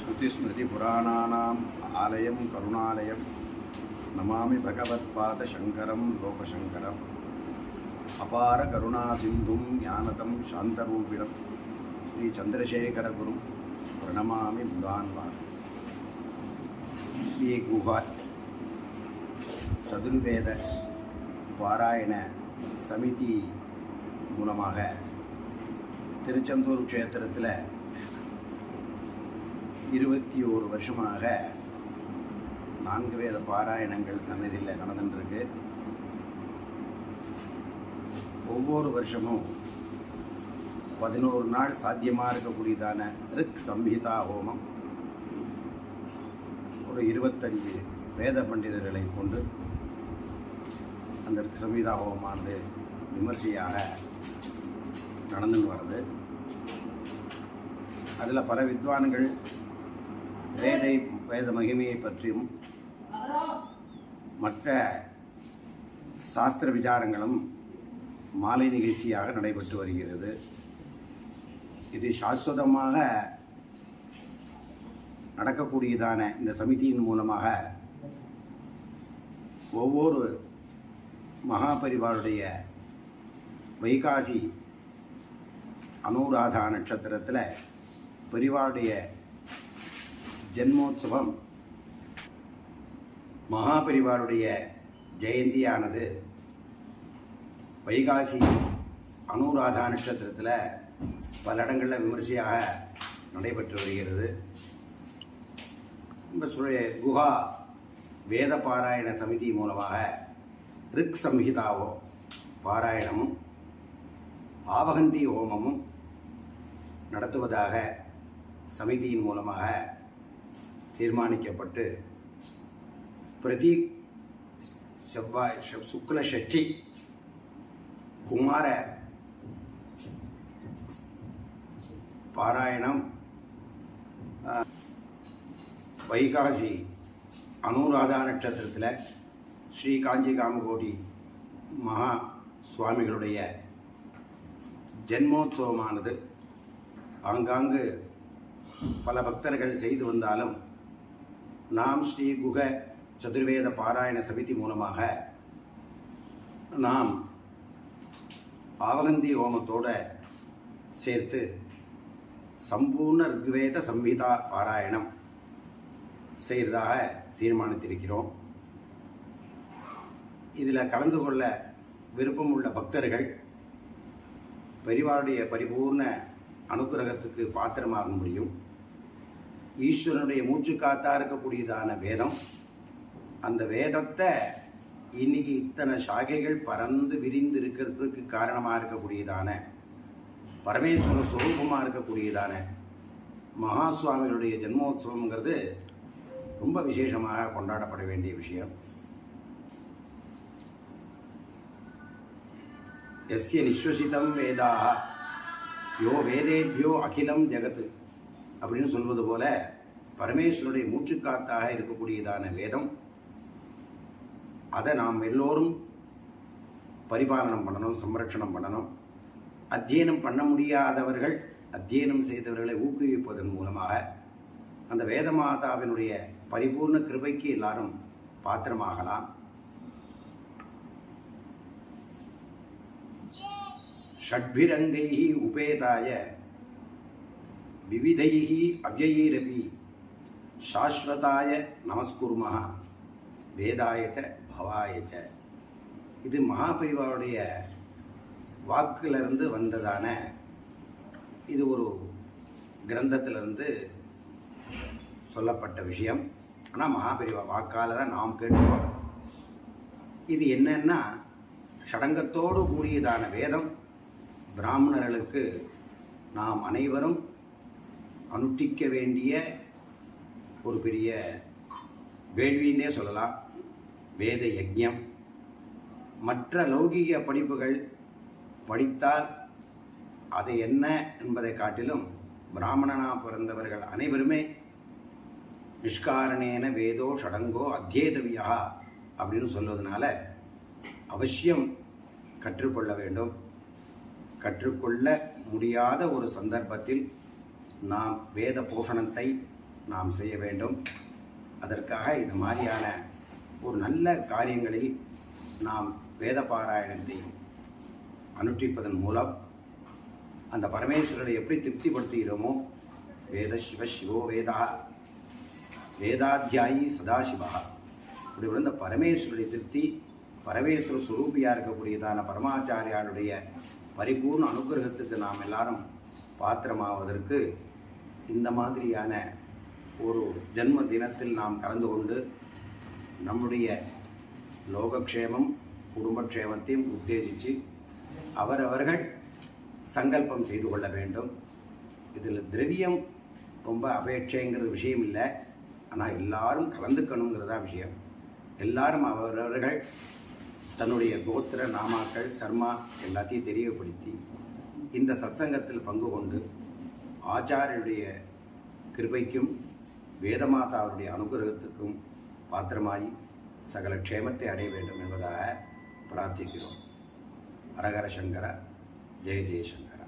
ஸ்ருதிஸ்மிருதிபுராணானாம் ஆலயம் கருணாலயம் நமாமி பகவத்பாதசங்கரம் லோகசங்கரம் அபார கருணாசிந்தும் ஞானதம் சாந்தரூபிணம் ஸ்ரீ சந்திரசேகரகுரும் பிரணமாமி முதான்வான். ஸ்ரீ குஹா சதுர்வேத பாராயண சமிதி மூலமாக திருச்செந்தூர் க்ஷேத்திரத்தில் 21 வருஷமாக 4 வேத பாராயணங்கள் சன்னதியில் நடந்துட்டுருக்கு. ஒவ்வொரு வருஷமும் 11 நாள் சாத்தியமாக இருக்கக்கூடியதான ரிக் சம்ஹிதா ஹோமம் ஒரு 25 வேத பண்டிதர்களை கொண்டு அந்த ரிக் சம்ஹிதா ஹோமமானது விமர்சையாக நடந்துன்னு வருது. அதில் பல வித்வான்கள் வேத மகிமையை பற்றியும் மற்ற சாஸ்திர விசாரங்களும் மாலை நிகழ்ச்சியாக நடைபெற்று வருகிறது. இது சாஸ்வதமாக நடக்கக்கூடியதான இந்த சமிதியின் மூலமாக ஒவ்வொரு மகாபரிவாருடைய வைகாசி அனுராதா நட்சத்திரத்தில் பரிவாருடைய ஜென்மோத்சவம் மகாபரிவாருடைய ஜெயந்தியானது வைகாசி அனுராதா நட்சத்திரத்தில் பல இடங்களில் விமர்சையாக நடைபெற்று வருகிறது. குஹா வேத பாராயண சமிதி மூலமாக ரிக் சம்ஹிதாவோ பாராயணமும் ஆவகந்தி ஹோமமும் நடத்துவதாக சமிதியின் மூலமாக தீர்மானிக்கப்பட்டு பிரதி செவ்வாய் சுக்ல ஷஷ்டி குமார பாராயணம் வைகாசி அனுராதா நட்சத்திரத்தில் ஸ்ரீ காஞ்சி காமகோடி மகா சுவாமிகளுடைய ஜென்மோத்சவமானது ஆங்காங்கு பல பக்தர்கள் செய்து வந்தாலும் நாம் ஸ்ரீ குஹ சதுர்வேத பாராயண சமிதி மூலமாக நாம் ஆவகந்தி ஹோமத்தோடு சேர்த்து சம்பூர்ண ரிக்வேத சம்ஹிதா பாராயணம் செய்கிறதாக தீர்மானித்திருக்கிறோம். இதில் கலந்து கொள்ள விருப்பமுள்ள பக்தர்கள் பெரிவாருடைய பரிபூர்ண அனுக்கிரகத்துக்கு பாத்திரமாக முடியும். ஈஸ்வரனுடைய மூச்சு காத்தா இருக்கக்கூடியதான வேதம், அந்த வேதத்தை இன்னைக்கு இத்தனை சாகைகள் பறந்து விரிந்து இருக்கிறதுக்கு காரணமாக இருக்கக்கூடியதான பரமேஸ்வர ஸ்வரூபமாக இருக்கக்கூடியதான மகா சுவாமிகளுடைய ஜென்மோத்சவங்கிறது ரொம்ப விசேஷமாக கொண்டாடப்பட வேண்டிய விஷயம். எஸ்ய நிஸ்வசிதம் வேதாக யோ வேதேபியோ அகிலம் ஜெகத் அப்படின்னு சொல்வது போல பரமேஸ்வருடைய மூச்சுக்காத்தாக இருக்கக்கூடியதான வேதம், அதை நாம் எல்லோரும் பரிபாலனம் பண்ணணும், சம்ரட்சணம் பண்ணணும். அத்தியனம் பண்ண முடியாதவர்கள் அத்தியனம் செய்தவர்களை ஊக்குவிப்பதன் மூலமாக அந்த வேதமாதாவினுடைய பரிபூர்ண கிருபைக்கு எல்லாரும் பாத்திரமாகலாம். ஷட்பிரங்கைஹி உபேதாய விவிதைஹி அவ்யயைரபி சாஸ்வதாய நமஸ்குர்மஹ வேதாயச்ச பவாயச்ச. இது மகாபரிவாருடைய வாக்கிலிருந்து வந்ததான, இது ஒரு கிரந்தத்திலிருந்து சொல்லப்பட்ட விஷயம். ஆனால் மகாபரிவா வாக்கால் தான் நாம் கேட்டுக்கோம். இது என்னன்னா, ஷடங்கத்தோடு கூடியதான வேதம் பிராமணர்களுக்கு நாம் அனைவரும் அனுஷ்டிக்க வேண்டிய ஒரு பெரிய வேள்வின்னே சொல்லலாம். வேத யஜ்ஞம். மற்ற லௌகிக படிப்புகள் படித்தால் அது என்ன என்பதை காட்டிலும் பிராமணனாக பிறந்தவர்கள் அனைவருமே நிஷ்காரணேன வேதோ ஷடங்கோ அத்தியேதவியா அப்படின்னு சொல்வதனால அவசியம் கற்றுக்கொள்ள வேண்டும். கற்றுக்கொள்ள முடியாத ஒரு சந்தர்ப்பத்தில் நாம் வேத போஷணத்தை நாம் செய்ய வேண்டும். அதற்காக இந்த மாதிரியான ஒரு நல்ல காரியங்களில் நாம் வேத பாராயணத்தை அனுஷ்டிப்பதன் மூலம் அந்த பரமேஸ்வரரை எப்படி திருப்திப்படுத்துகிறோமோ, வேத சிவ சிவோ வேதா வேதாத்தியாயி சதாசிவா, இப்படி விழுந்த பரமேஸ்வருடைய திருப்தி, பரமேஸ்வர சுரூபியாக இருக்கக்கூடியதான பரமாச்சாரியாருடைய பரிபூர்ண அனுகிரகத்துக்கு நாம் எல்லாரும் பாத்திரமாவதற்கு இந்த மாதிரியான ஒரு ஜன்ம தினத்தில் நாம் கலந்து கொண்டு நம்முடைய லோகக்ஷேமம் குடும்பக்ஷேமத்தையும் உத்தேசித்து அவரவர்கள் சங்கல்பம் செய்து கொள்ள வேண்டும். இதில் திரவியம் ரொம்ப அபேட்சைங்கிறது விஷயம் இல்லை, ஆனால் எல்லாரும் கலந்துக்கணுங்கிறதா விஷயம். எல்லாரும் அவரவர்கள் தன்னுடைய கோத்திர நாமாக்கள் சர்மா எல்லாத்தையும் தெரியப்படுத்தி இந்த சத்சங்கத்தில் பங்கு கொண்டு ஆச்சாரியனுடைய கிருபைக்கும் வேதமாதாவுடைய அனுகிரகத்துக்கும் பாத்திரமாகி சகல க்ஷேமத்தை அடைய வேண்டும் என்பதாக பிரார்த்திக்கிறோம். ஹரஹர சங்கர, ஜெய ஜெயசங்கர.